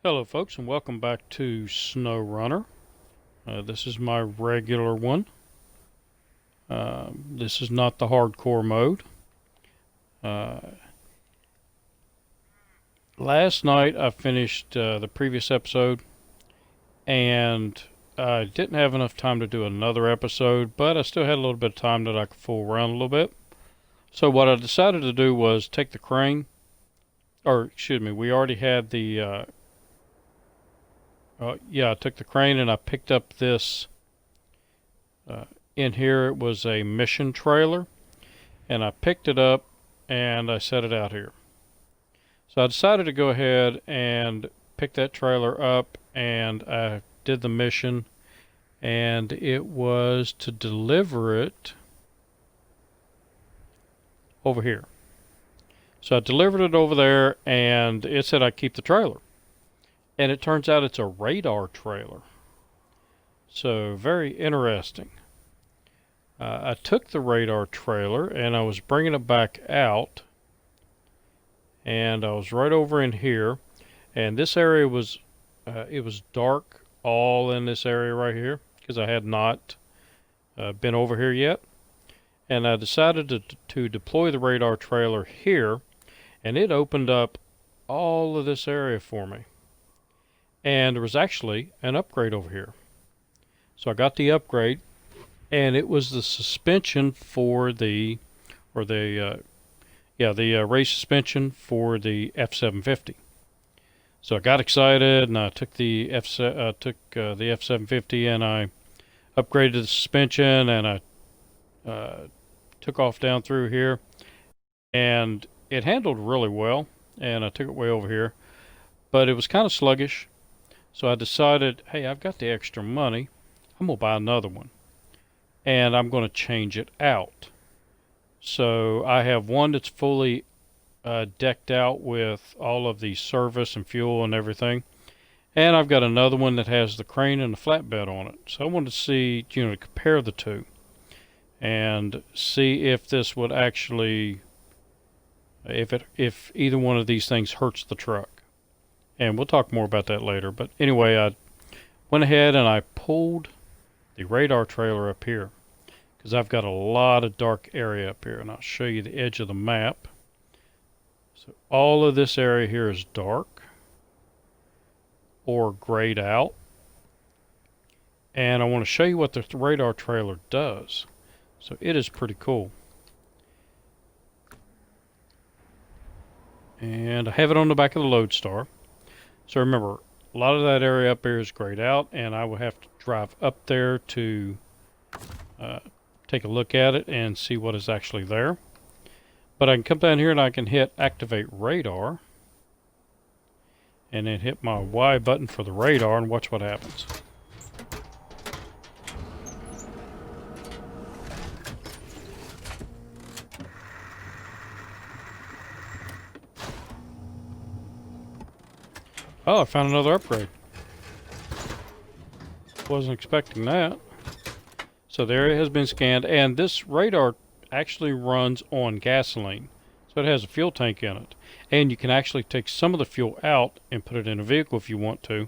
Hello folks, and welcome back to SnowRunner. This is my regular one. This is not the hardcore mode. Uh, Last night I finished the previous episode, and I didn't have enough time to do another episode, but I still had a little bit of time that I could fool around a little bit. So what I decided to do was take the crane, or excuse me, we already had the I took the crane and I picked up this. In here it was a mission trailer, and I picked it up and I set it out here. So I decided to go ahead and pick that trailer up, and I did the mission, and it was to deliver it over here. So I delivered it over there, and it said I keep the trailer. And it turns out it's a radar trailer. So very interesting. I took the radar trailer and I was bringing it back out, and I was right over in here, and this area was it was dark all in this area right here because I had not been over here yet, and I decided to deploy the radar trailer here, and it opened up all of this area for me, and there was actually an upgrade over here. So I got the upgrade, and it was the suspension for the race suspension for the F750. So I got excited, and I took the F750 and I upgraded the suspension, and I took off down through here, and it handled really well, and I took it way over here, but it was kind of sluggish. So I decided, hey, I've got the extra money, I'm gonna buy another one, and I'm gonna change it out. So I have one that's fully decked out with all of the service and fuel and everything, and I've got another one that has the crane and the flatbed on it. So I wanted to see, to compare the two and see if this would actually, if either one of these things hurts the truck. And we'll talk more about that later. But anyway, I went ahead and I pulled the radar trailer up here because I've got a lot of dark area up here, and I'll show you the edge of the map. So all of this area here is dark or grayed out, and I want to show you what the radar trailer does. So it is pretty cool, and I have it on the back of the Lodestar. So remember, a lot of that area up here is grayed out, and I will have to drive up there to take a look at it and see what is actually there. But I can come down here and I can hit activate radar, and then hit my Y button for the radar, and watch what happens. Oh, I found another upgrade. Wasn't expecting that. So the area has been scanned, and this radar actually runs on gasoline. So it has a fuel tank in it. And you can actually take some of the fuel out and put it in a vehicle if you want to.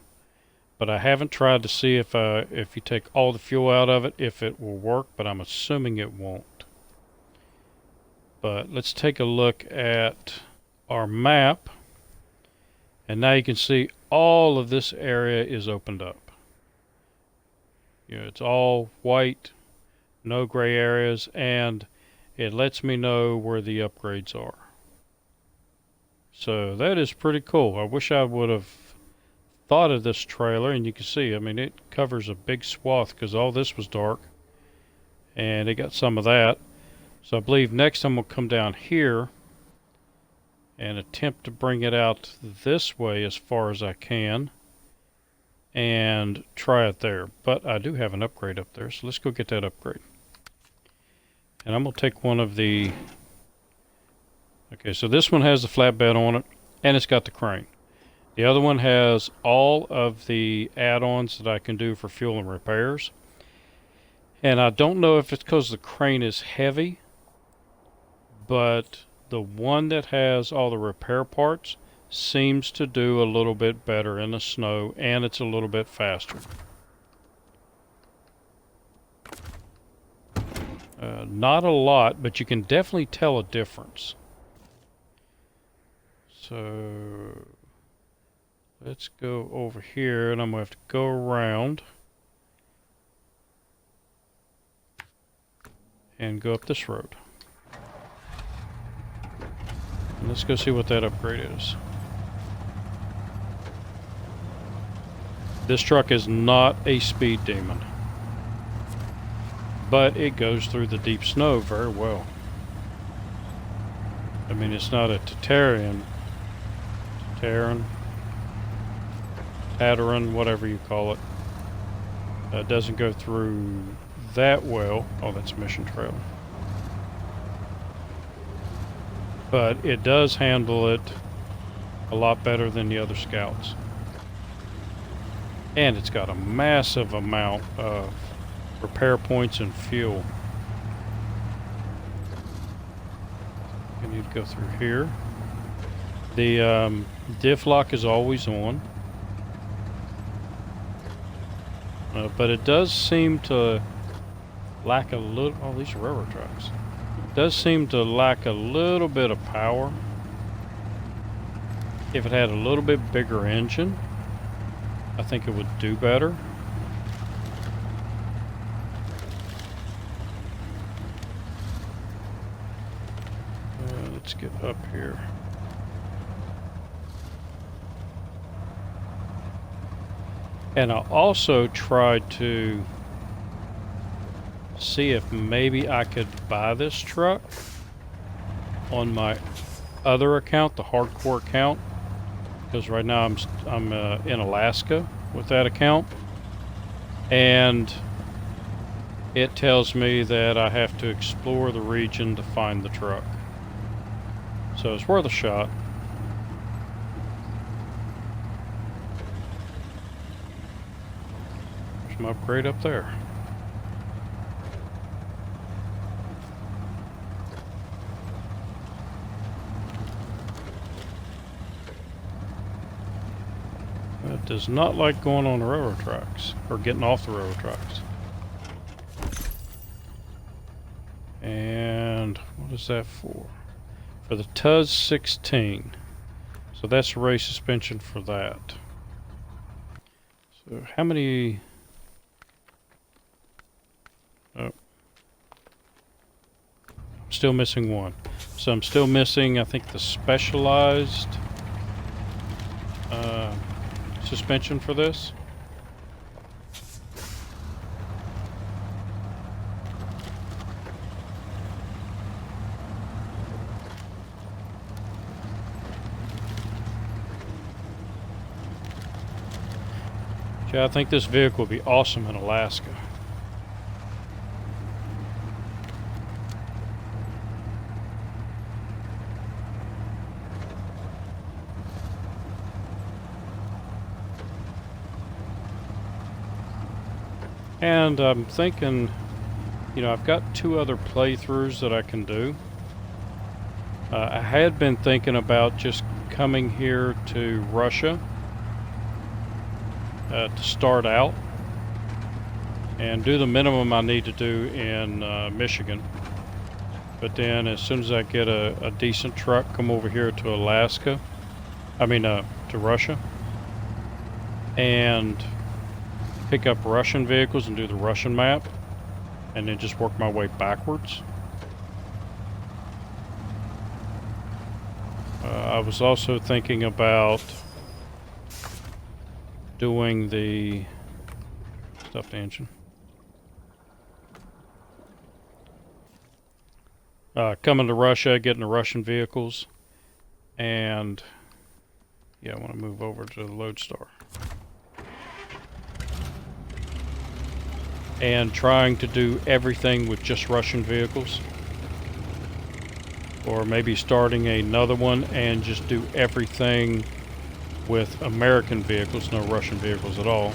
But I haven't tried to see if you take all the fuel out of it, if it will work, but I'm assuming it won't. But let's take a look at our map. And now you can see all of this area is opened up. It's all white, no gray areas, and it lets me know where the upgrades are. So that is pretty cool. I wish I would have thought of this trailer, and you can see, I mean, it covers a big swath because all this was dark, and it got some of that. So I believe next time we'll come down here and attempt to bring it out this way as far as I can and try it there. But I do have an upgrade up there, so let's go get that upgrade. And I'm going to take one of the... Okay, so this one has the flatbed on it, and it's got the crane. The other one has all of the add-ons that I can do for fuel and repairs. And I don't know if it's because the crane is heavy, but the one that has all the repair parts seems to do a little bit better in the snow, and it's a little bit faster. Not a lot, but you can definitely tell a difference. So let's go over here, and I'm going to have to go around and go up this road. And let's go see what that upgrade is. This truck is not a speed demon, but it goes through the deep snow very well. I mean, it's not a Tatarian, whatever you call it. It doesn't go through that well. Oh, that's mission trailer. But it does handle it a lot better than the other scouts. And it's got a massive amount of repair points and fuel. I need to go through here. The diff lock is always on. But it does seem to lack a little... Oh, these are railroad tracks. It does seem to lack a little bit of power. If it had a little bit bigger engine, I think it would do better. Let's get up here. And I also tried to see if maybe I could buy this truck on my other account, the hardcore account, because right now I'm in Alaska with that account, and it tells me that I have to explore the region to find the truck. So it's worth a shot. There's my upgrade up there. It does not like going on the railroad tracks, or getting off the railroad tracks. And what is that for? For the TUZ 16. So that's the race suspension for that. So how many... Oh. I'm still missing one. So I'm still missing, I think, the specialized suspension for this. Yeah, I think this vehicle would be awesome in Alaska. And I'm thinking, you know, I've got 2 other playthroughs that I can do. I had been thinking about just coming here to Russia to start out and do the minimum I need to do in Michigan. But then as soon as I get a decent truck, come over here to Alaska. I mean, to Russia. And pick up Russian vehicles and do the Russian map. And then just work my way backwards. I was also thinking about doing the stuffed engine. Coming to Russia, getting the Russian vehicles, and yeah, I want to move over to the Lodestar. And trying to do everything with just Russian vehicles. Or maybe starting another one and just do everything with American vehicles, no Russian vehicles at all.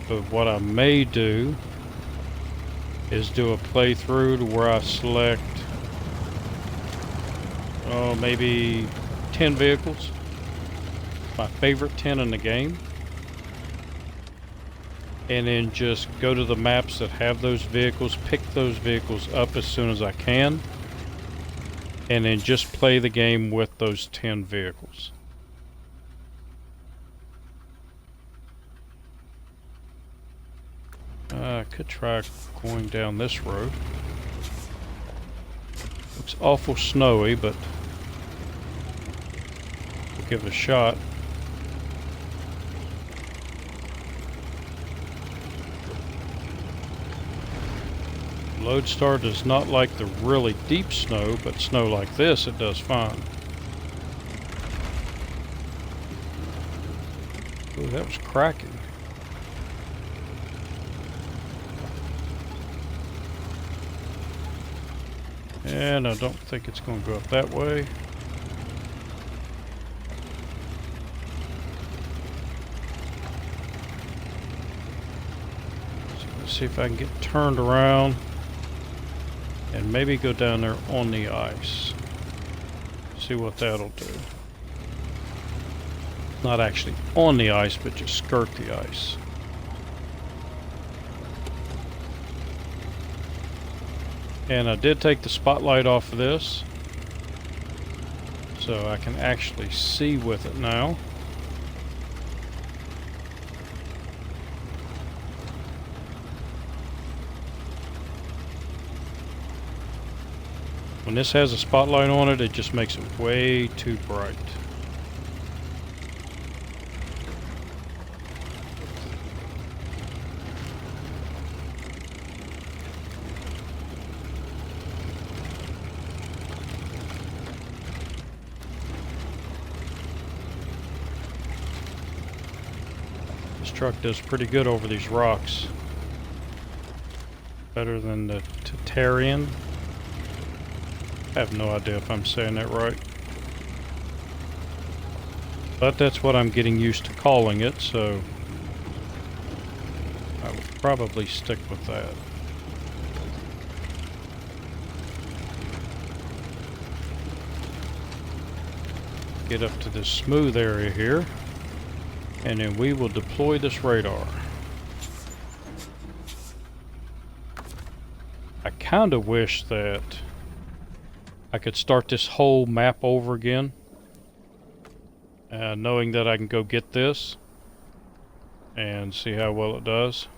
But what I may do is do a playthrough to where I select, oh, maybe 10 vehicles. My favorite 10 in the game. And then just go to the maps that have those vehicles, pick those vehicles up as soon as I can, and then just play the game with those 10 vehicles. I could try going down this road. Looks awful snowy, but we'll give it a shot. Lodestar does not like the really deep snow, but snow like this it does fine. Ooh, that was cracking. And I don't think it's going to go up that way. So let's see if I can get turned around and maybe go down there on the ice. See what that'll do. Not actually on the ice, but just skirt the ice. And I did take the spotlight off of this, so I can actually see with it now. When this has a spotlight on it, it just makes it way too bright. This truck does pretty good over these rocks. Better than the Tatarian. I have no idea if I'm saying that right. But that's what I'm getting used to calling it, so I will probably stick with that. Get up to this smooth area here, and then we will deploy this radar. I kind of wish that I could start this whole map over again, knowing that I can go get this and see how well it does.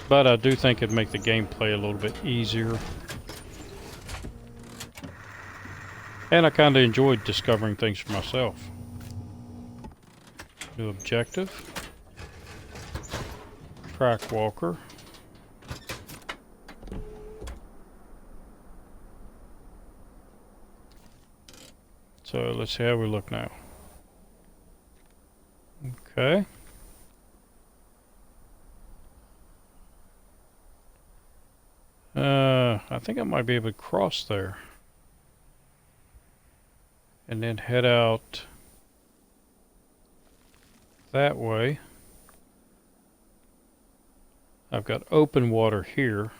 But I do think it'd make the gameplay a little bit easier. And I kind of enjoyed discovering things for myself. New objective. Track walker. So let's see how we look now. Okay. I think I might be able to cross there. And then head out that way. I've got open water here.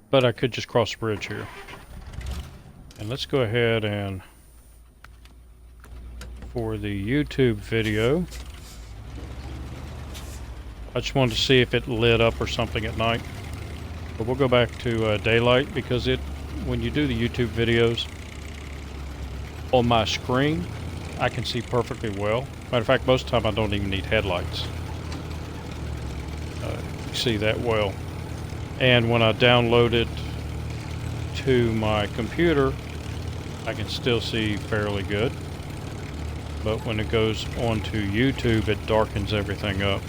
But I could just cross the bridge here. And let's go ahead and, for the YouTube video, I just wanted to see if it lit up or something at night. But we'll go back to daylight, because when you do the YouTube videos on my screen, I can see perfectly well. Matter of fact, most of the time I don't even need headlights. You see that well. And when I download it to my computer, I can still see fairly good. But when it goes onto YouTube, it darkens everything up.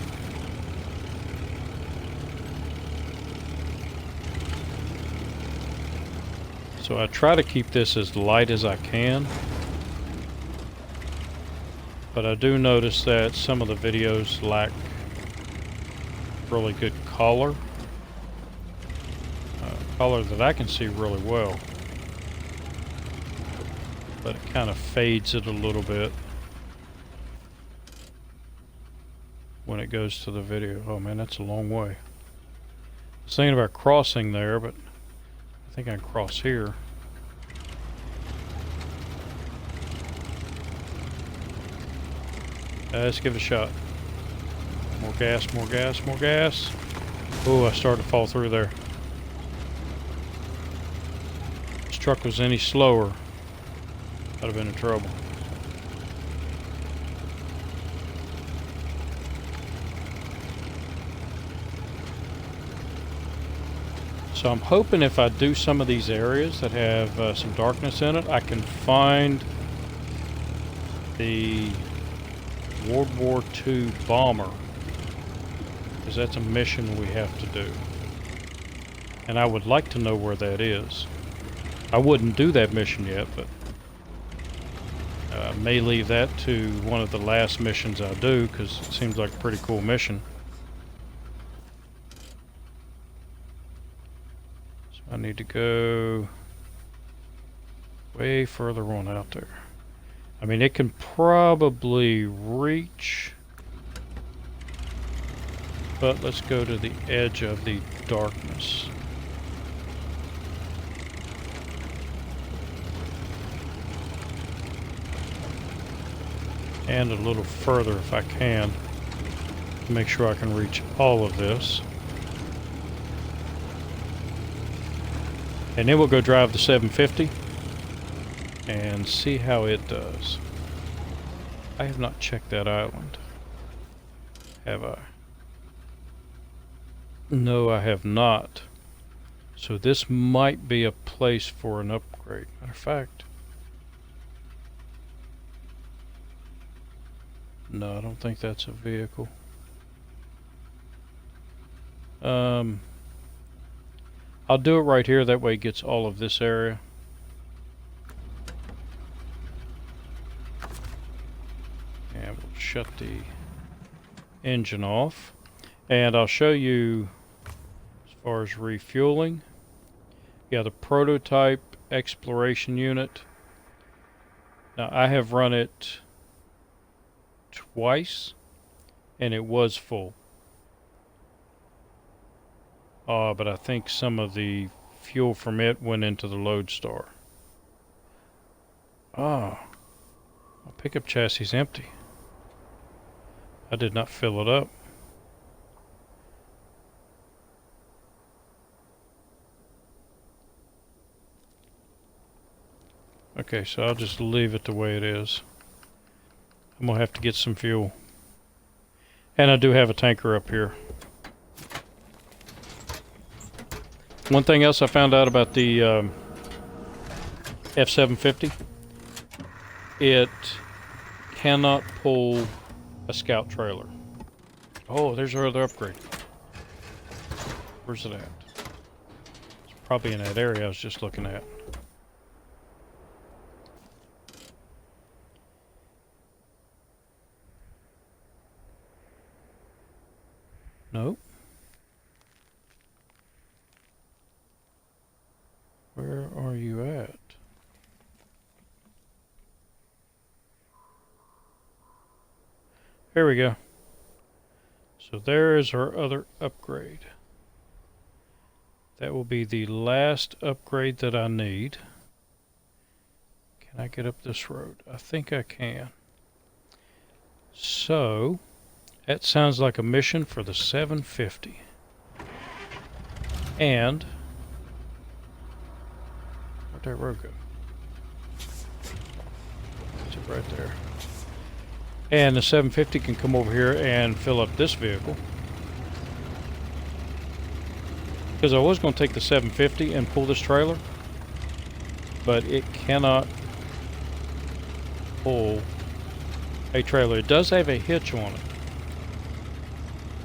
So I try to keep this as light as I can. But I do notice that some of the videos lack really good color. Color that I can see really well, but it kind of fades it a little bit. when it goes to the video. Oh man, that's a long way. I was thinking about crossing there, but I think I can cross here. Let's give it a shot. More gas, more gas, more gas. Oh, I started to fall through there. If this truck was any slower, I'd have been in trouble. So I'm hoping if I do some of these areas that have some darkness in it, I can find the World War II bomber, because that's a mission we have to do. And I would like to know where that is. I wouldn't do that mission yet, but I may leave that to one of the last missions I do, because it seems like a pretty cool mission. So I need to go way further on out there. I mean, it can probably reach, but let's go to the edge of the darkness. And a little further if I can, to make sure I can reach all of this. And then we'll go drive the 750 and see how it does. I have not checked that island, have I? No, I have not. So this might be a place for an upgrade. Matter of fact, no, I don't think that's a vehicle. I'll do it right here, that way it gets all of this area. And we'll shut the engine off. And I'll show you as far as refueling. Yeah, the prototype exploration unit. Now I have run it twice and it was full. But I think some of the fuel from it went into the Lodestar. My pickup chassis is empty. I did not fill it up. Okay, so I'll just leave it the way it is. I'm gonna have to get some fuel. And I do have a tanker up here. One thing else I found out about the F750, it cannot pull a scout trailer. Oh, there's our other upgrade. Where's it at? It's probably in that area I was just looking at. Nope. Where are you at? There we go. So there is our other upgrade. That will be the last upgrade that I need. Can I get up this road? I think I can. So that sounds like a mission for the 750. And where'd that road go? Is it right there? And the 750 can come over here and fill up this vehicle. Because I was going to take the 750 and pull this trailer, but it cannot pull a trailer. It does have a hitch on it.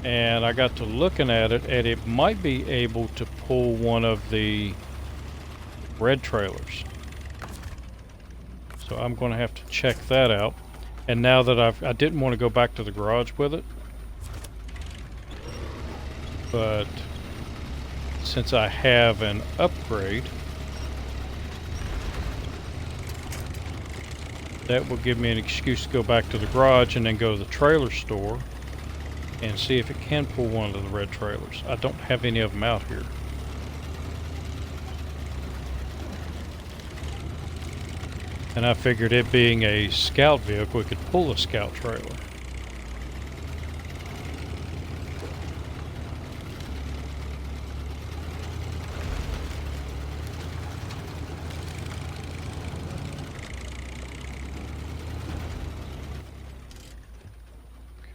And I got to looking at it, and it might be able to pull one of the red trailers. So I'm going to have to check that out. And now that I didn't want to go back to the garage with it, but since I have an upgrade, that will give me an excuse to go back to the garage and then go to the trailer store and see if it can pull one of the red trailers. I don't have any of them out here. And I figured it being a scout vehicle, it could pull a scout trailer.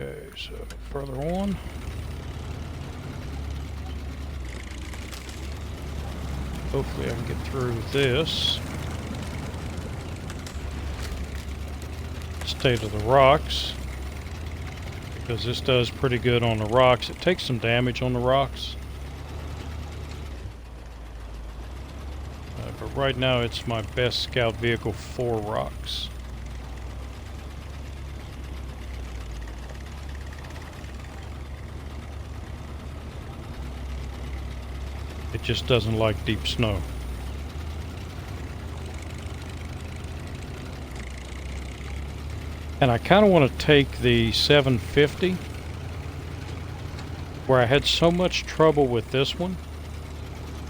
Okay, so further on. Hopefully I can get through this. State of the rocks, because this does pretty good on the rocks. It takes some damage on the rocks, but right now it's my best scout vehicle for rocks. It just doesn't like deep snow. And I kind of want to take the 750, where I had so much trouble with this one,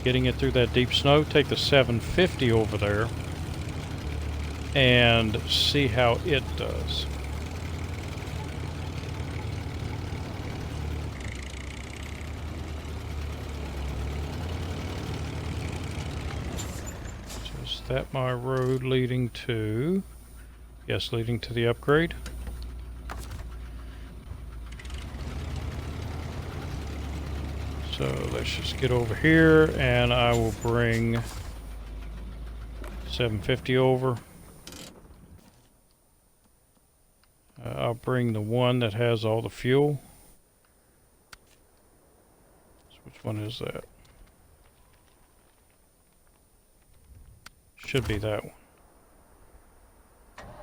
getting it through that deep snow, take the 750 over there and see how it does. So is that my road leading to... Yes, leading to the upgrade. So let's just get over here and I will bring 750 over. I'll bring the one that has all the fuel. So which one is that? Should be that one.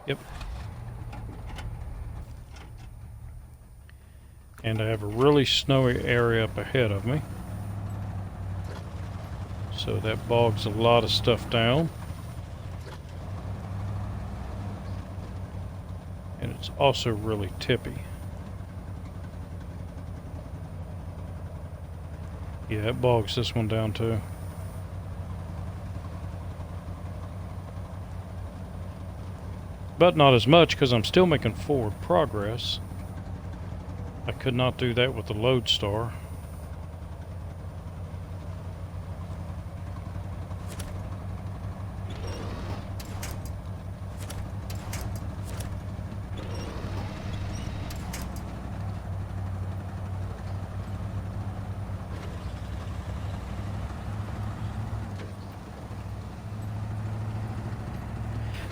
Yep. And I have a really snowy area up ahead of me. So that bogs a lot of stuff down. And it's also really tippy. Yeah, it bogs this one down too. But not as much, because I'm still making forward progress. I could not do that with the Lodestar.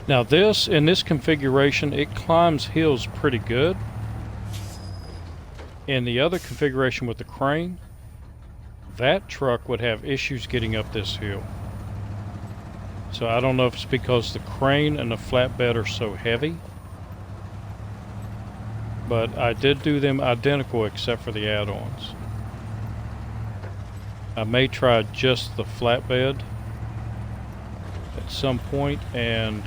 Now this, in this configuration, it climbs hills pretty good. In the other configuration with the crane, that truck would have issues getting up this hill. So I don't know if it's because the crane and the flatbed are so heavy, but I did do them identical except for the add-ons. I may try just the flatbed at some point and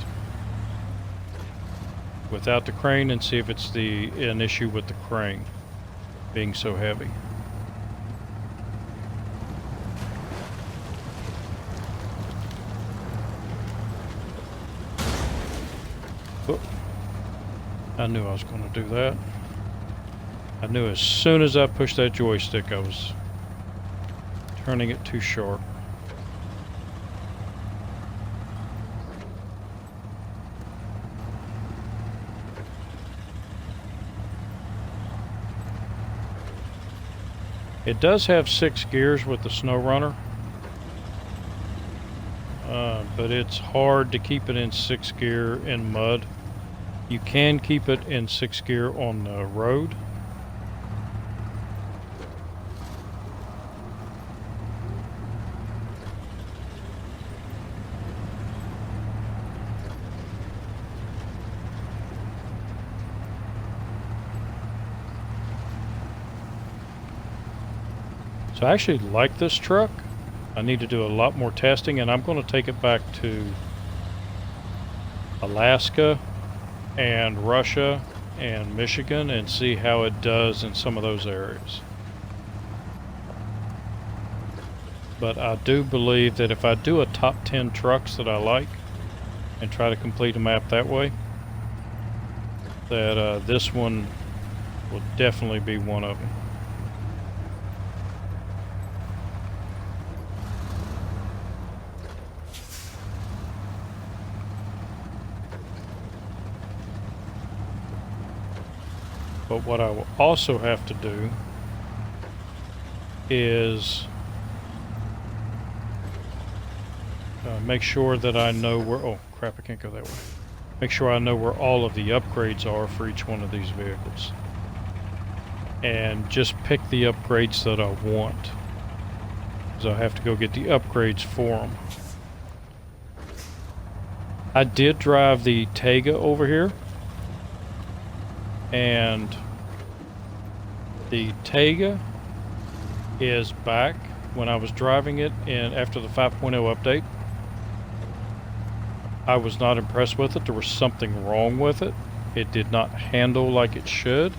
without the crane and see if it's an issue with the crane being so heavy. Oh, I knew I was going to do that. I knew as soon as I pushed that joystick I was turning it too sharp. It does have 6 gears with the SnowRunner, but it's hard to keep it in 6 gear in mud. You can keep it in 6 gear on the road. So I actually like this truck. I need to do a lot more testing, and I'm going to take it back to Alaska and Russia and Michigan and see how it does in some of those areas. But I do believe that if I do a top 10 trucks that I like and try to complete a map that way, that this one will definitely be one of them. But what I will also have to do is make sure that I know where, oh crap, I can't go that way. Make sure I know where all of the upgrades are for each one of these vehicles. And just pick the upgrades that I want, because I have to go get the upgrades for them. I did drive the Tega over here, and the Tega is back. When I was driving it after the 5.0 update, I was not impressed with it. There was something wrong with it. It did not handle like it should.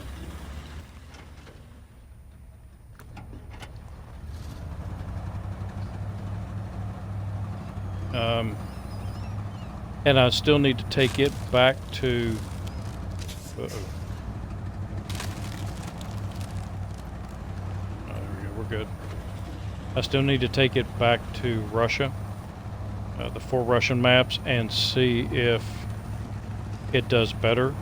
And I still need to take it back to... Uh-oh. We're good. I still need to take it back to Russia, the 4 Russian maps, and see if it does better.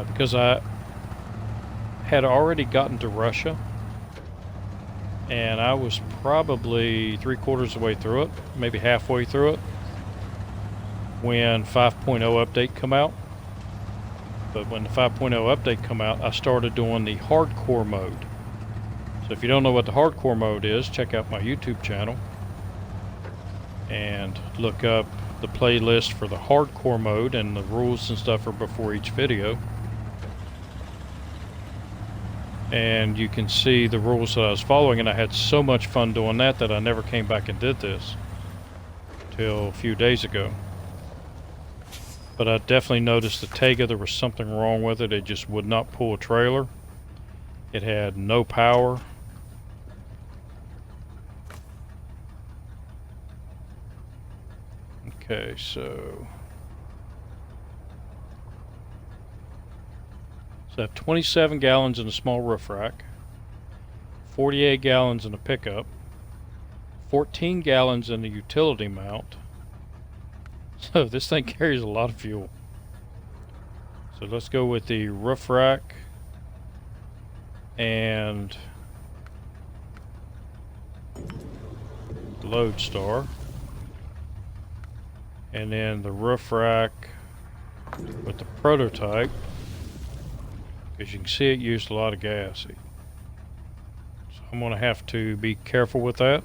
Because I had already gotten to Russia, and I was probably 3/4 of the way through it, maybe halfway through it, when 5.0 update come out. But when the 5.0 update come out, I started doing the hardcore mode. So if you don't know what the hardcore mode is, check out my YouTube channel and look up the playlist for the hardcore mode, and the rules and stuff are before each video. And you can see the rules that I was following, and I had so much fun doing that I never came back and did this till a few days ago. But I definitely noticed the Tega, there was something wrong with it. It just would not pull a trailer. It had no power. Okay, so I have 27 gallons in a small roof rack, 48 gallons in a pickup, 14 gallons in the utility mount. So this thing carries a lot of fuel. So let's go with the roof rack and Lodestar, and then the roof rack with the prototype, because you can see it used a lot of gas. So I'm going to have to be careful with that.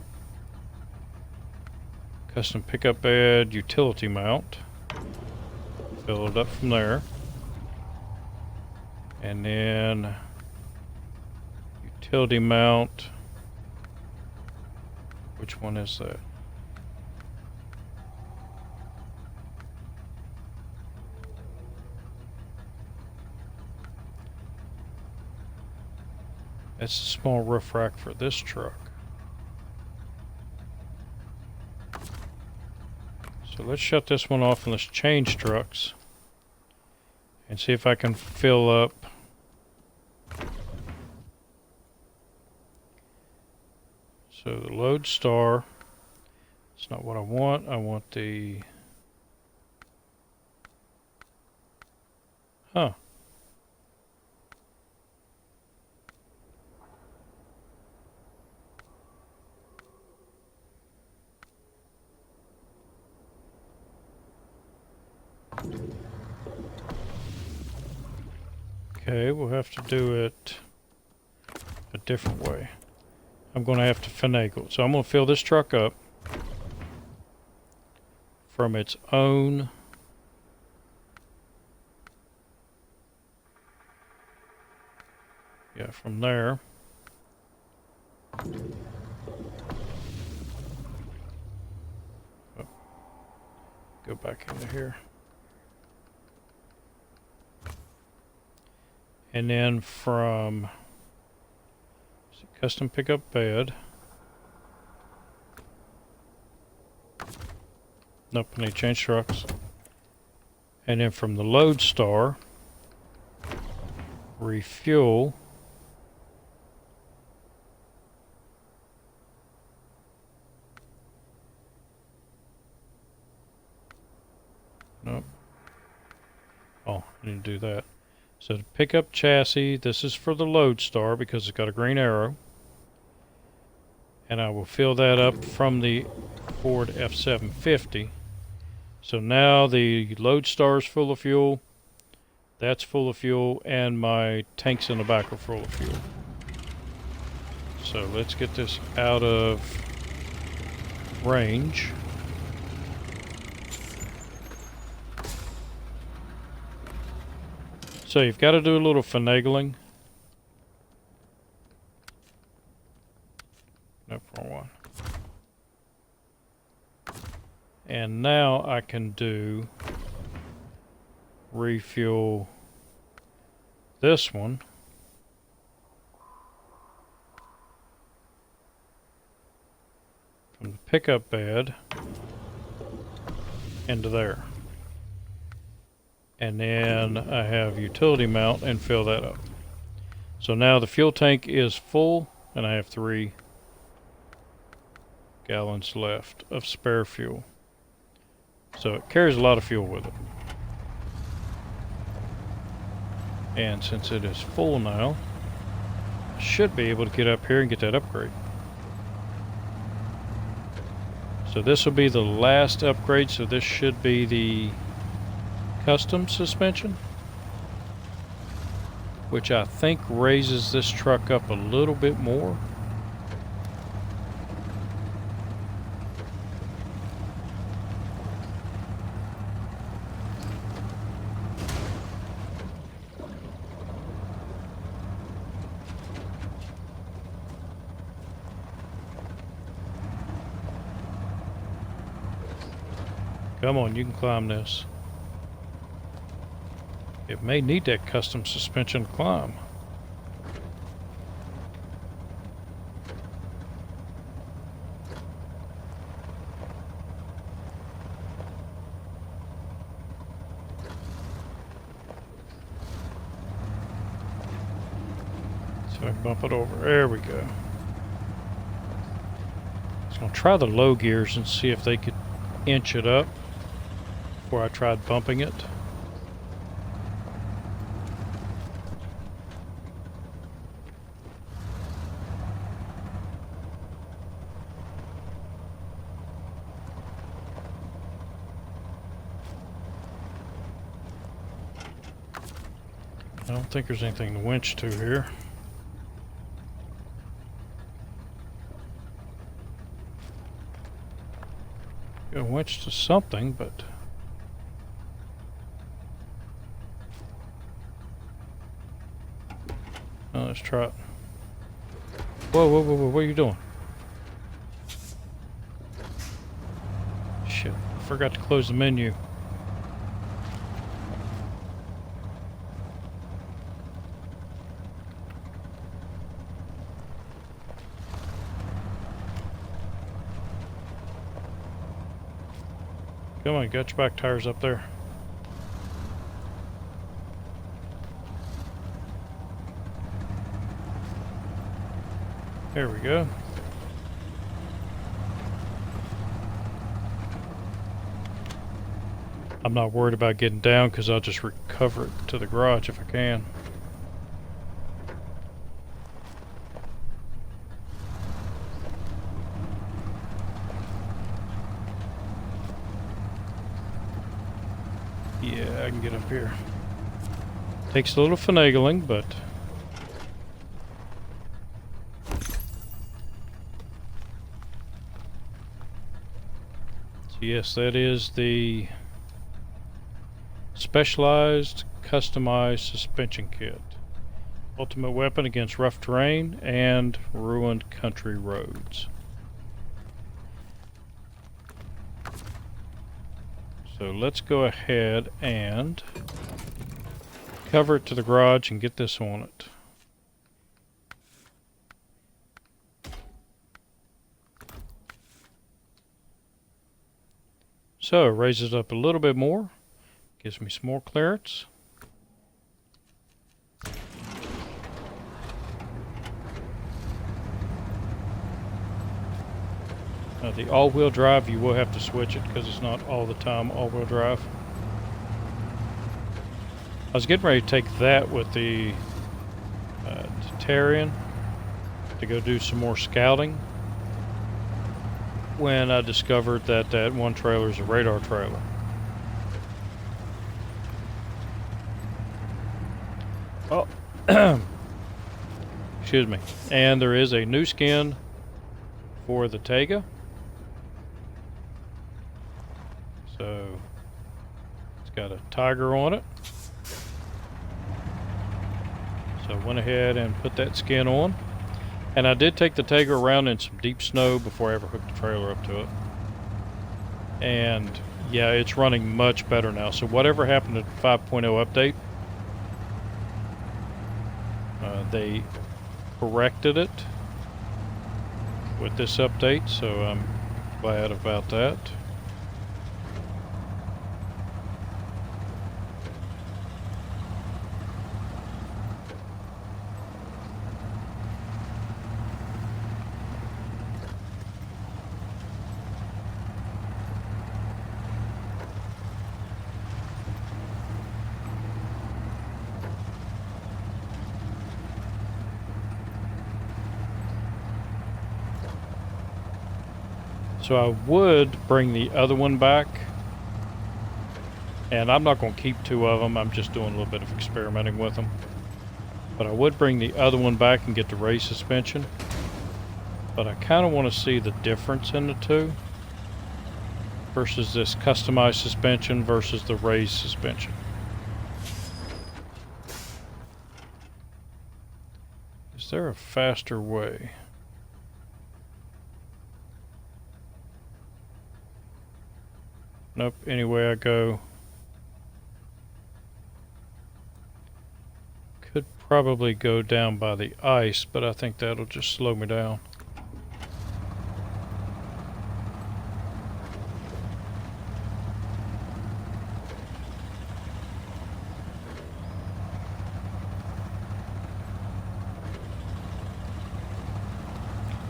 Custom pickup bed, utility mount. Fill it up from there. And then utility mount. Which one is that? That's a small roof rack for this truck. So let's shut this one off and let's change trucks and see if I can fill up so the Lodestar. It's not what I want. I want the Okay, we'll have to do it a different way. I'm going to have to finagle. So I'm going to fill this truck up from its own from there. Oh. Go back into here. And then from custom pickup bed. Nope, I need to change trucks. And then from the lodestar, refuel. Nope. Oh, I need to do that. So to pick up chassis, this is for the lodestar because it's got a green arrow. And I will fill that up from the Ford F750. So now the lodestar is full of fuel, that's full of fuel, and my tanks in the back are full of fuel. So let's get this out of range. So you've got to do a little finagling. Nope, wrong one. And now I can do refuel this one. From the pickup bed into there. And then I have utility mount and fill that up. So now the fuel tank is full and I have 3 gallons left of spare fuel. So it carries a lot of fuel with it. And since it is full now, I should be able to get up here and get that upgrade. So this will be the last upgrade, so this should be the custom suspension, which I think raises this truck up a little bit more. Come on, you can climb this. It may need that custom suspension to climb. So I bump it over. There we go. I was going to try the low gears and see if they could inch it up before I tried bumping it. I don't think there's anything to winch to here. Got a winch to something, but oh, let's try it. Whoa, whoa, whoa, whoa, what are you doing? Shit, I forgot to close the menu. Come on, got your back tires up there. There we go. I'm not worried about getting down because I'll just recover it to the garage if I can. Yeah, I can get up here. Takes a little finagling, but so yes, that is the specialized customized suspension kit. Ultimate weapon against rough terrain and ruined country roads. So let's go ahead and cover it to the garage and get this on it. So raise it up a little bit more, gives me some more clearance. The all-wheel drive, you will have to switch it because it's not all the time all-wheel drive. I was getting ready to take that with the Terrian to go do some more scouting when I discovered that that one trailer is a radar trailer. Oh, excuse me. And there is a new skin for the Tega. So it's got a tiger on it. So I went ahead and put that skin on. And I did take the Tega around in some deep snow before I ever hooked the trailer up to it. And yeah, it's running much better now. So whatever happened to the 5.0 update, they corrected it with this update, so I'm glad about that. So I would bring the other one back, and I'm not going to keep two of them. I'm just doing a little bit of experimenting with them. But I would bring the other one back and get the raised suspension. But I kind of want to see the difference in the two versus this customized suspension versus the raised suspension. Is there a faster way? Nope, anyway I go. Could probably go down by the ice, but I think that'll just slow me down.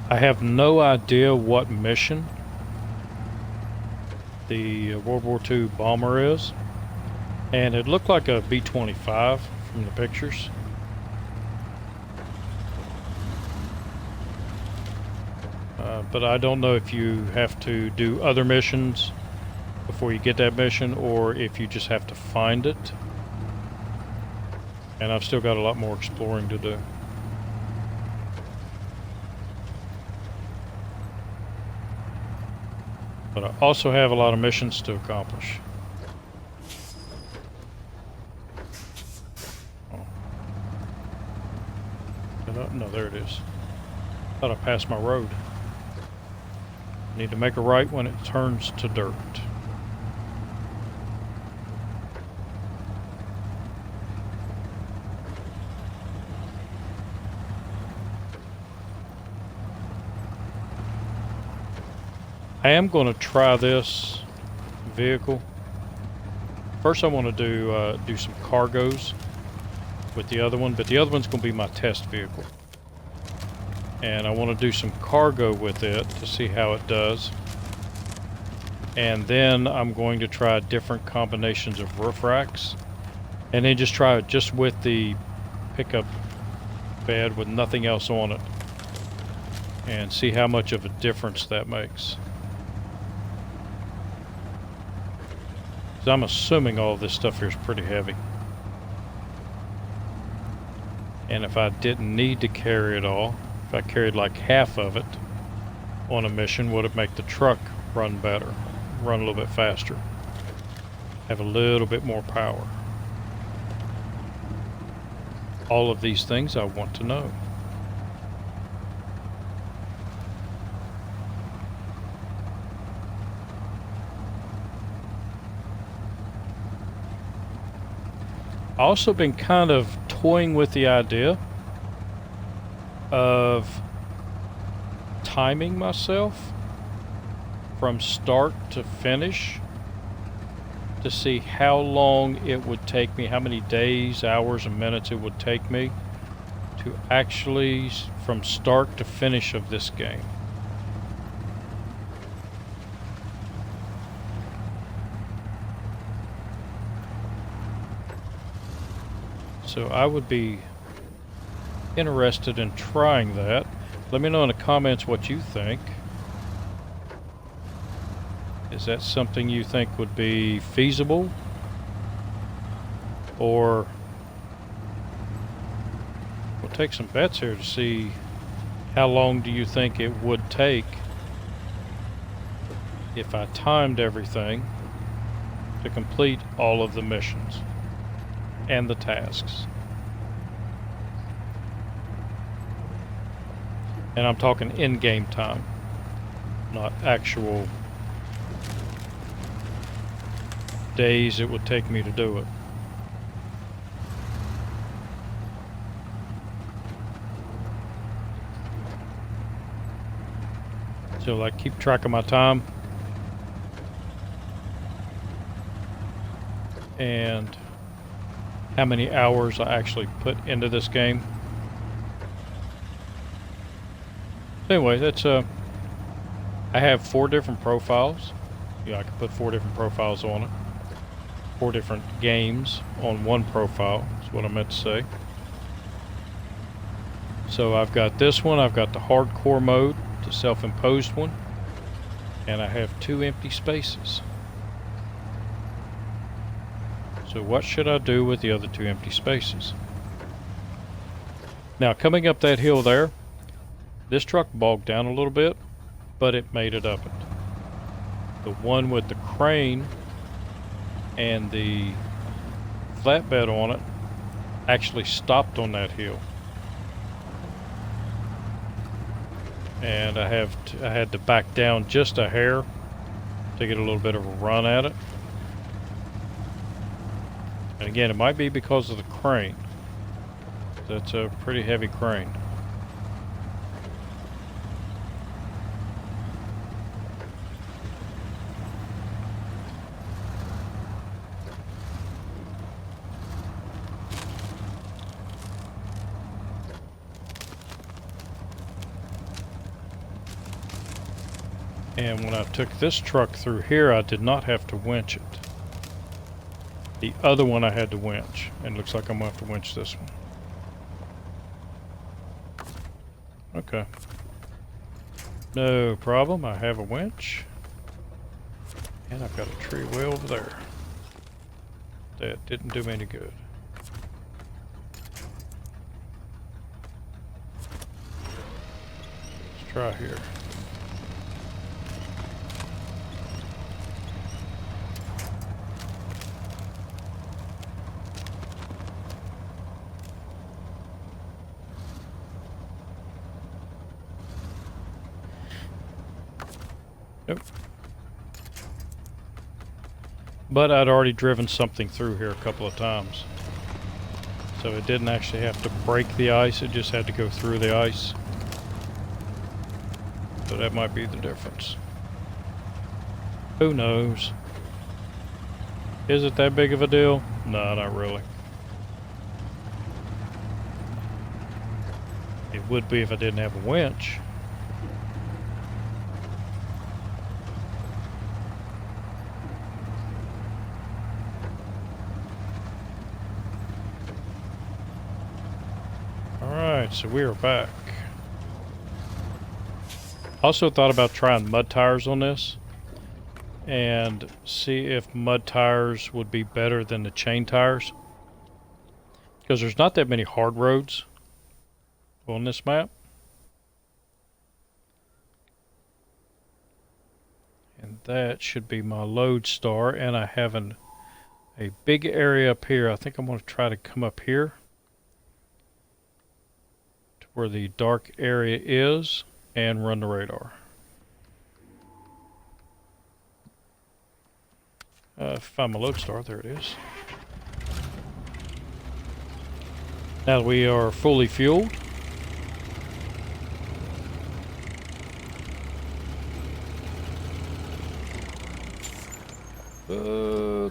I have no idea what mission the World War II bomber is, and it looked like a B-25 from the pictures. But I don't know if you have to do other missions before you get that mission, or if you just have to find it. And I've still got a lot more exploring to do. But I also have a lot of missions to accomplish. Oh. No, there it is. Thought I passed my road. Need to make a right when it turns to dirt. I am going to try this vehicle. First I want to do some cargoes with the other one, but the other one's going to be my test vehicle. And I want to do some cargo with it to see how it does. And then I'm going to try different combinations of roof racks. And then just try it just with the pickup bed with nothing else on it. And see how much of a difference that makes. I'm assuming all of this stuff here is pretty heavy. And if I didn't need to carry it all, if I carried like half of it on a mission, would it make the truck run better, run a little bit faster, have a little bit more power? All of these things I want to know. also been kind of toying with the idea of timing myself from start to finish to see how long it would take me, how many days, hours, and minutes it would take me to actually, from start to finish of this game. So I would be interested in trying that. Let me know in the comments what you think. Is that something you think would be feasible? Or we'll take some bets here to see how long do you think it would take if I timed everything to complete all of the missions and the tasks. And I'm talking in-game time, not actual days it would take me to do it. So like keep track of my time and how many hours I actually put into this game. Anyway, that's I have 4 different profiles. Yeah, I can put 4 different profiles on it. 4 different games on one profile, is what I meant to say. So I've got this one, I've got the hardcore mode, the self-imposed one, and I have 2 empty spaces. So what should I do with the other 2 empty spaces? Now coming up that hill there, this truck bogged down a little bit, but it made it up it. The one with the crane and the flatbed on it actually stopped on that hill. And I had to back down just a hair to get a little bit of a run at it. And again, it might be because of the crane. That's a pretty heavy crane. And when I took this truck through here, I did not have to winch it. The other one I had to winch, and it looks like I'm going to have to winch this one. Okay. No problem, I have a winch. And I've got a tree way over there. That didn't do me any good. Let's try here. Nope. But I'd already driven something through here a couple of times. So it didn't actually have to break the ice, it just had to go through the ice. So that might be the difference. Who knows? Is it that big of a deal? No, not really. It would be if I didn't have a winch. So we are back. Also thought about trying mud tires on this and see if mud tires would be better than the chain tires, because there's not that many hard roads on this map. And that should be my load star, and I have a big area up here. I think I'm going to try to come up here where the dark area is and run the radar. Find my load star, there it is. Now that we are fully fueled,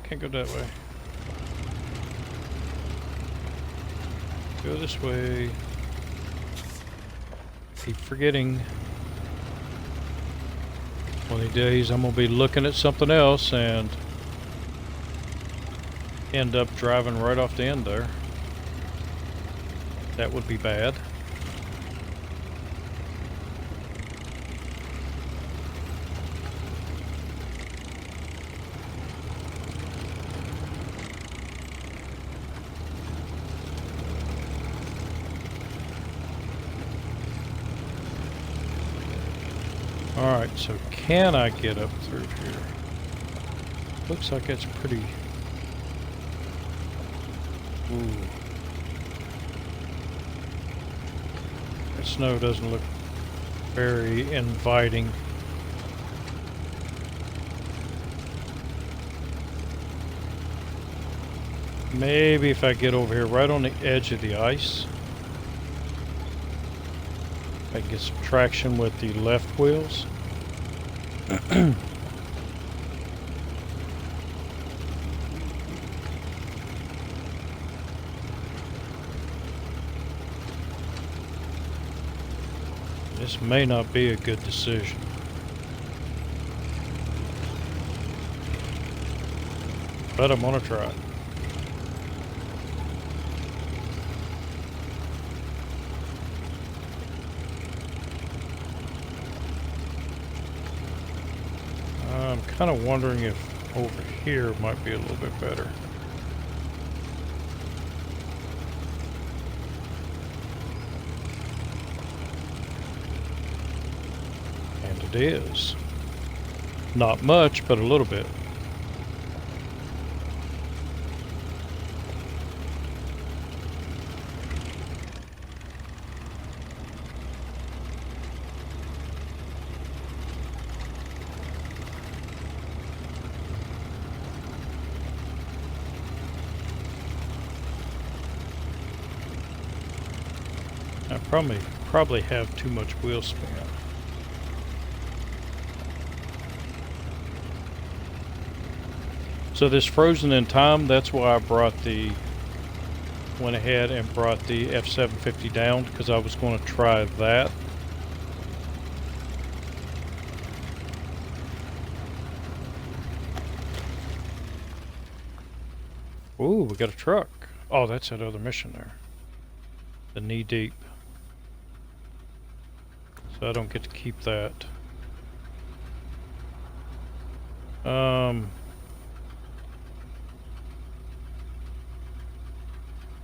can't go that way. Go this way. Keep forgetting. One of these days I'm gonna be looking at something else and end up driving right off the end there. That would be bad. Alright, so can I get up through here? Looks like it's pretty... Ooh. That snow doesn't look very inviting. Maybe if I get over here right on the edge of the ice, I can get some traction with the left wheels. This may not be a good decision. But I'm gonna try it. I'm kind of wondering if over here might be a little bit better. And it is. Not much, but a little bit. I probably have too much wheel span. So this frozen in time, that's why I went ahead and brought the F750 down, because I was going to try that. Ooh, we got a truck. Oh, that's that other mission there. The knee deep. So I don't get to keep that. Oh,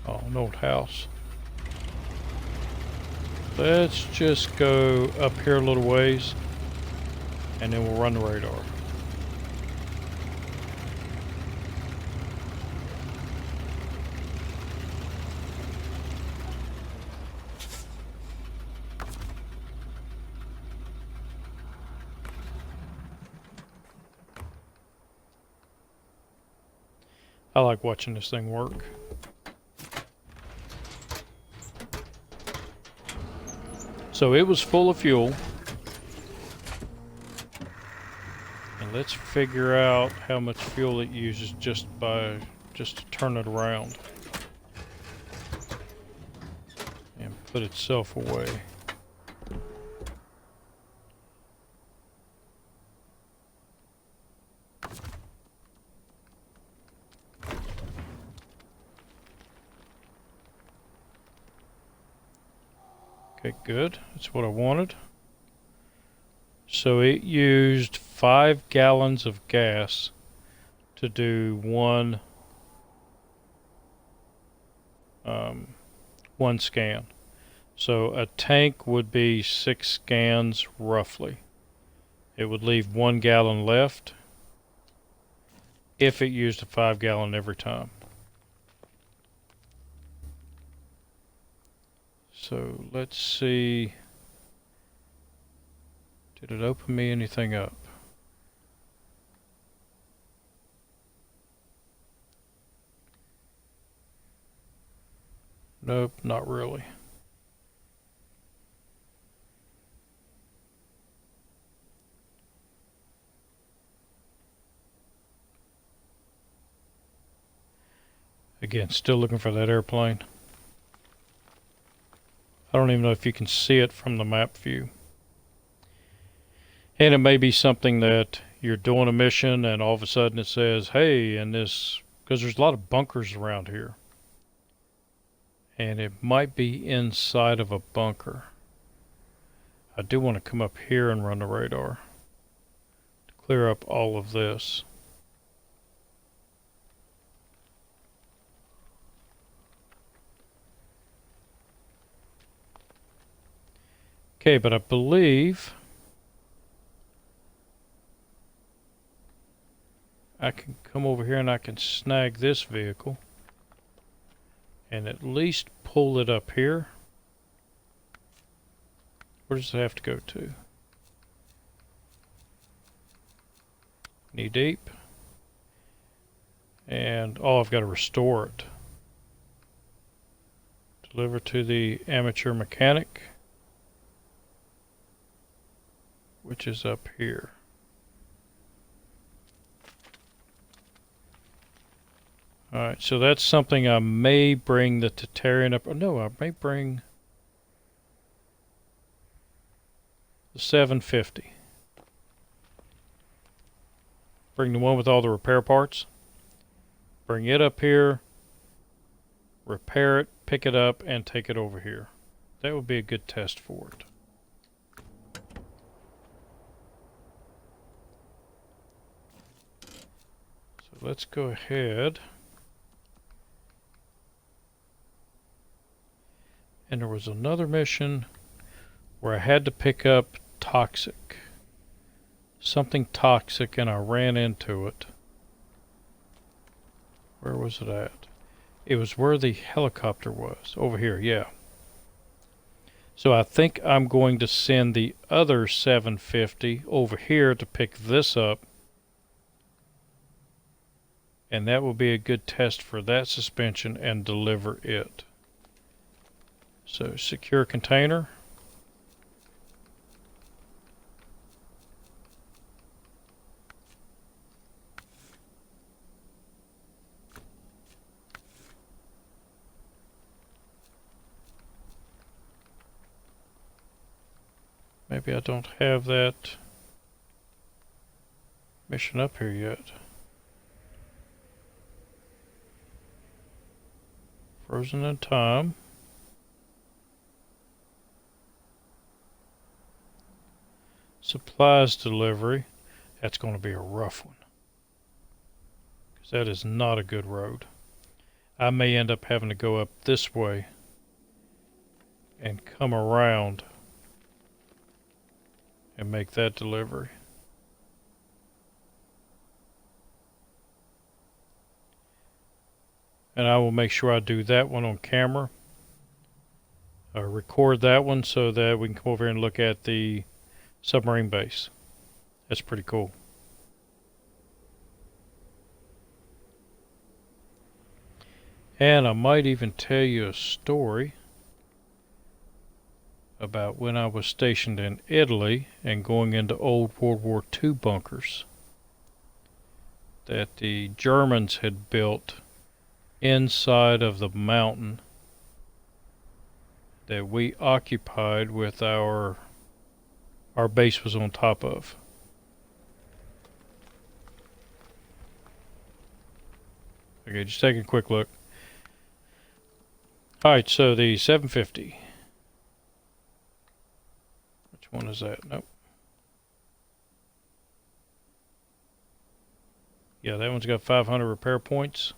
an old house. Let's just go up here a little ways and then we'll run the radar. I like watching this thing work. So it was full of fuel. And let's figure out how much fuel it uses just to turn it around. And put itself away. Okay, good. That's what I wanted. So it used 5 gallons of gas to do one scan. So a tank would be 6 scans roughly. It would leave 1 gallon left if it used a 5 gallon every time. So let's see. Did it open me anything up? Nope, not really. Again, still looking for that airplane. I don't even know if you can see it from the map view. And it may be something that you're doing a mission and all of a sudden it says, hey, in this, because there's a lot of bunkers around here. And it might be inside of a bunker. I do want to come up here and run the radar to clear up all of this. Okay, but I believe I can come over here and I can snag this vehicle and at least pull it up here. Where does it have to go to? Knee deep. And oh, I've got to restore it. Deliver to the amateur mechanic, which is up here. Alright, so that's something I may bring the Tatarian up. Oh, no, I may bring the 750. Bring the one with all the repair parts. Bring it up here, repair it, pick it up, and take it over here. That would be a good test for it. So let's go ahead. And there was another mission where I had to pick up toxic. Something toxic, and I ran into it. Where was it at? It was where the helicopter was. Over here, yeah. So I think I'm going to send the other 750 over here to pick this up. And that will be a good test for that suspension and deliver it. So secure container. Maybe I don't have that mission up here yet. Frozen in time. Supplies delivery. That's going to be a rough one, because that is not a good road. I may end up having to go up this way and come around and make that delivery. And I will make sure I do that one on camera. Record that one so that we can come over here and look at the submarine base. That's pretty cool. And I might even tell you a story about when I was stationed in Italy and going into old World War II bunkers that the Germans had built inside of the mountain that we occupied with our base was on top of. Okay, just taking a quick look. Alright, so the 750. Which one is that? Nope. Yeah, that one's got 500 repair points.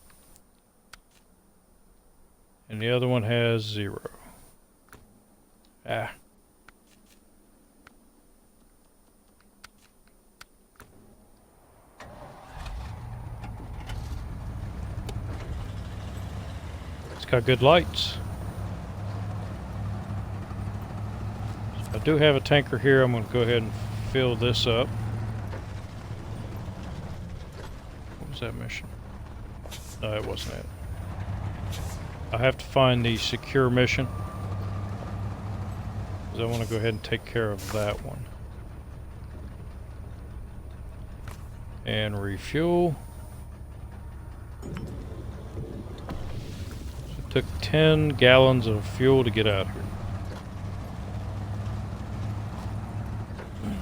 And the other one has 0. Ah. It's got good lights. So I do have a tanker here. I'm going to go ahead and fill this up. What was that mission? No, it wasn't it. I have to find the secure mission, because I want to go ahead and take care of that one. And refuel. So it took 10 gallons of fuel to get out here.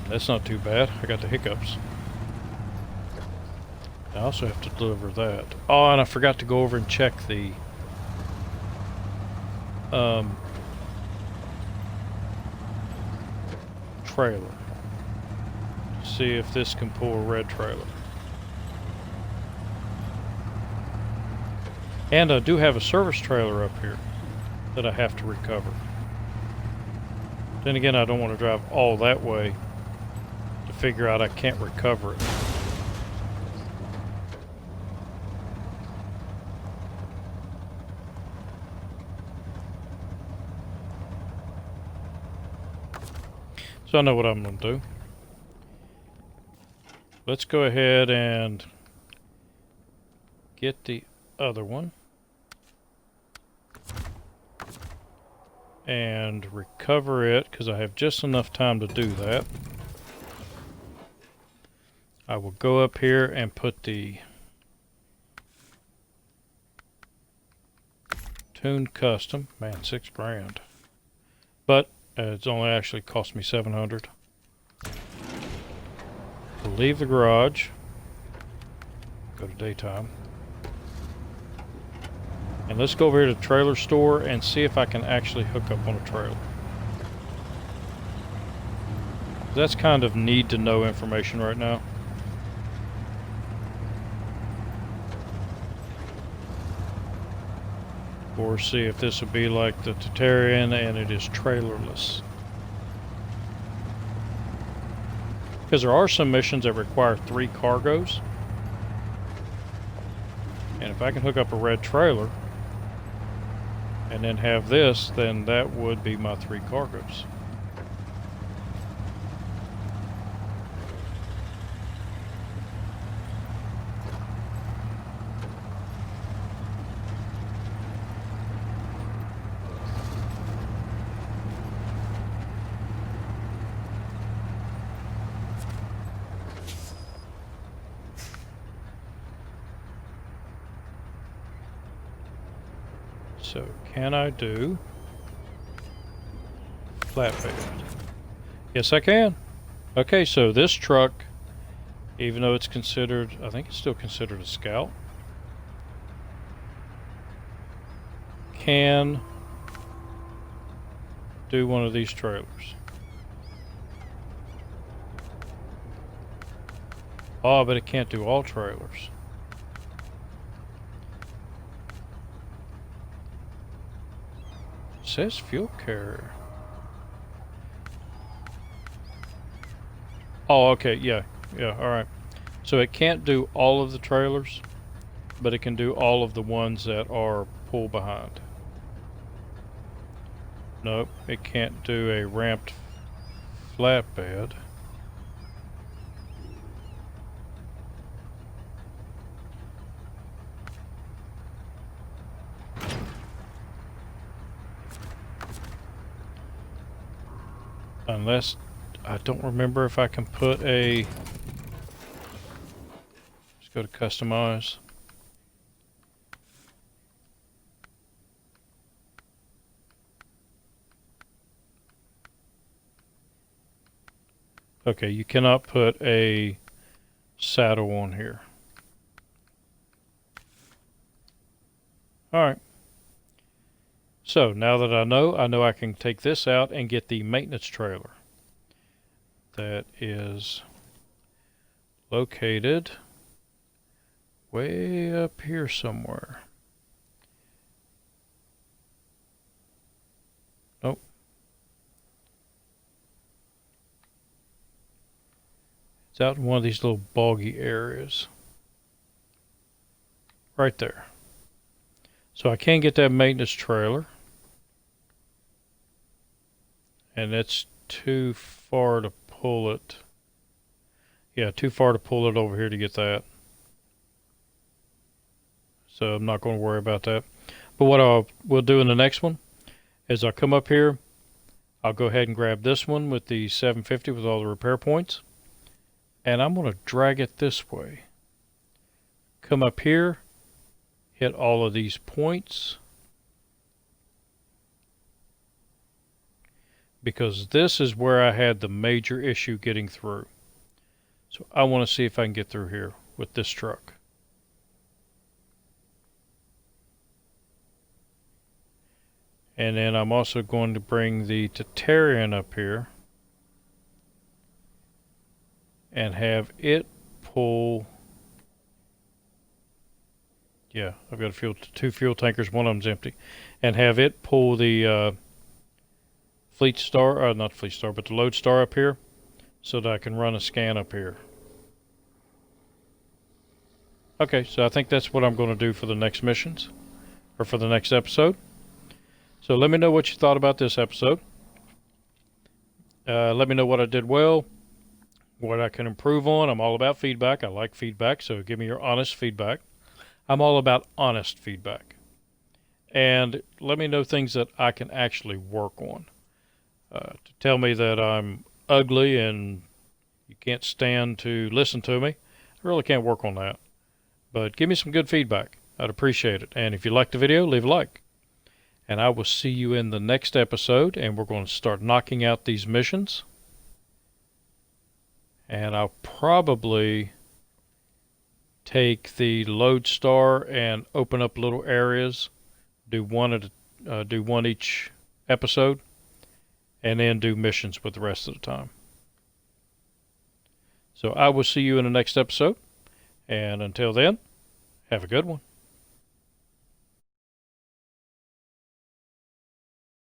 That's not too bad. I got the hiccups. I also have to deliver that. Oh, and I forgot to go over and check the trailer. See if this can pull a red trailer. And I do have a service trailer up here that I have to recover. Then again, I don't want to drive all that way to figure out I can't recover it. So I know what I'm going to do. Let's go ahead and get the other one and recover it, because I have just enough time to do that. I will go up here and put the tuned custom. Man, $6 grand. But it's only actually cost me $700. We'll leave the garage. Go to daytime. And let's go over here to the trailer store and see if I can actually hook up on a trailer. That's kind of need to know information right now. Or see if this would be like the Terrarian and it is trailerless. Because there are some missions that require 3 cargoes. And if I can hook up a red trailer and then have this, then that would be my 3 cargoes. So, can I do flatbed? Yes, I can. Okay, so this truck, even though it's considered, I think it's still considered a Scout, can do one of these trailers. Oh, but it can't do all trailers. It says fuel carrier. Oh, okay, yeah, alright. So it can't do all of the trailers, but it can do all of the ones that are pull behind. Nope, it can't do a ramped flatbed. Unless, I don't remember if I can put a, let's go to customize. Okay, you cannot put a saddle on here. Alright. So now that I know I can take this out and get the maintenance trailer. That is located way up here somewhere. Nope. It's out in one of these little boggy areas. Right there. So I can get that maintenance trailer. And it's too far to pull it. Yeah, too far to pull it over here to get that. So I'm not going to worry about that. But what we'll do in the next one is I'll come up here. I'll go ahead and grab this one with the 750 with all the repair points. And I'm going to drag it this way. Come up here, hit all of these points. Because this is where I had the major issue getting through. So I want to see if I can get through here with this truck. And then I'm also going to bring the Tatarian up here and have it pull. Yeah, I've got two fuel tankers, one of them's empty. And have it pull the Fleet Star, not Fleet Star, but the Load Star up here so that I can run a scan up here. Okay, so I think that's what I'm going to do for the next missions, or for the next episode. So let me know what you thought about this episode. Let me know what I did well, what I can improve on. I'm all about feedback. I like feedback, so give me your honest feedback. I'm all about honest feedback. And let me know things that I can actually work on. To tell me that I'm ugly and you can't stand to listen to me, I really can't work on that. But give me some good feedback. I'd appreciate it. And if you liked the video, leave a like. And I will see you in the next episode, and we're going to start knocking out these missions. And I'll probably take the Lodestar and open up little areas, do one each episode, and then do missions with the rest of the time. So I will see you in the next episode, and until then, have a good one.